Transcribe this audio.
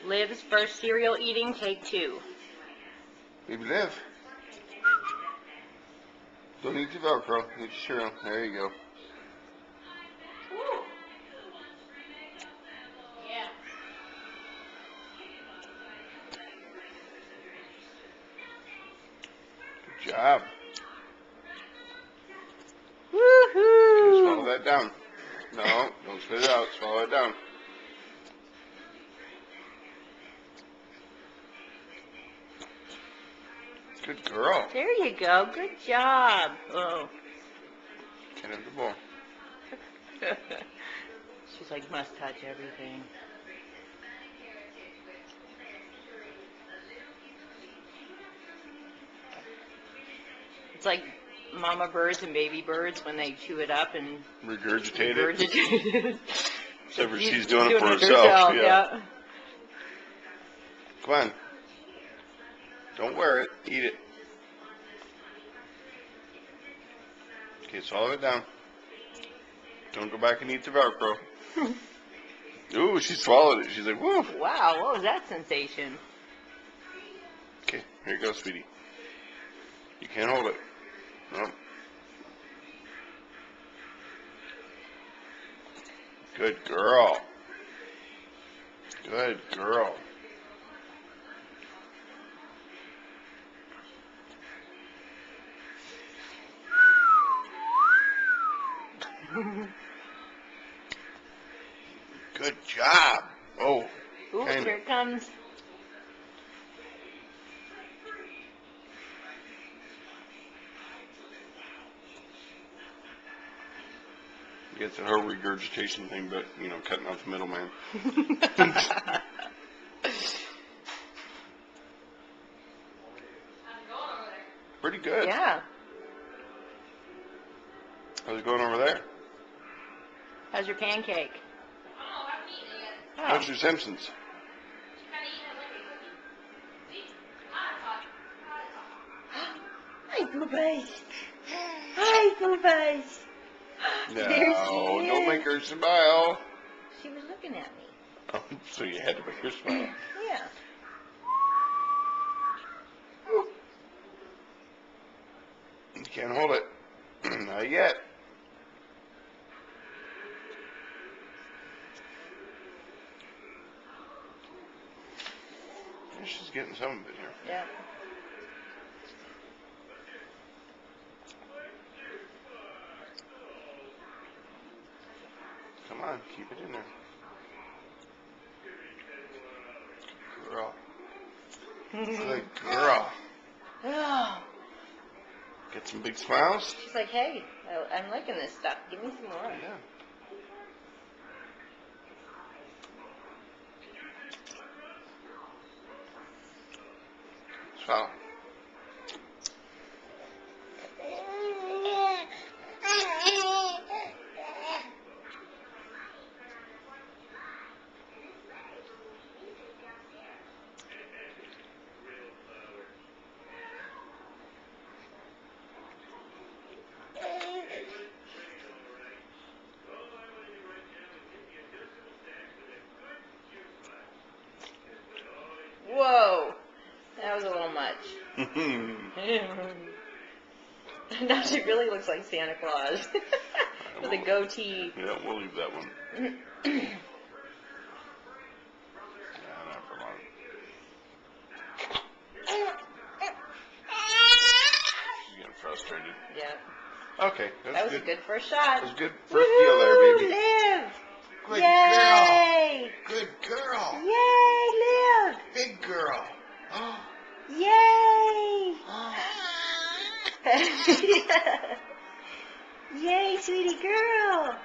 Liv's first cereal eating, take 2. Baby Liv. Don't eat the Velcro. Eat your cereal. There you go. Yeah. Good job. Woohoo! Swallow that down. No, don't spit it out. Swallow it down. Good girl. There you go. Good job. Oh. Can't have the bowl. She's like, must touch everything. It's like mama birds and baby birds when they chew it up and Regurgitate it. regurgitate it. Except for she's doing it for herself. Yeah. Come on. Don't wear it. Eat it. Okay, swallow it down. Don't go back and eat the Velcro. Ooh, she swallowed it. She's like, woo. Wow, what was that sensation? Okay, here you go, sweetie. You can't hold it. No. Good girl. Good girl. Good job. Oh. Ooh, here it comes. It's a whole regurgitation thing, but, you know, cutting off the middleman. Pretty good. Yeah. How's it going over there? How's your pancake? Oh. How's your Simpsons? Hi, Poopers. Hi, Poopers. No, There she don't is. make her smile. She was looking at me. Oh, so you had to make her smile. Yeah. You can't hold it. Not yet. She's getting some of it here. Yeah. Come on, keep it in there. Girl. Good girl. Oh. Get some big smiles. She's like, hey, I'm liking this stuff. Give me some more. Yeah. Smile. Whoa. That was a little much. Now she really looks like Santa Claus. With a goatee. Yeah, we'll leave that one. Yeah, not for long. She's getting frustrated. Yeah. Okay, That was good. a good first shot. That was good first deal there, baby. Liv! Good Yay! girl. Good girl. Yay, Liv! Big girl. Yay! Yay, sweetie girl!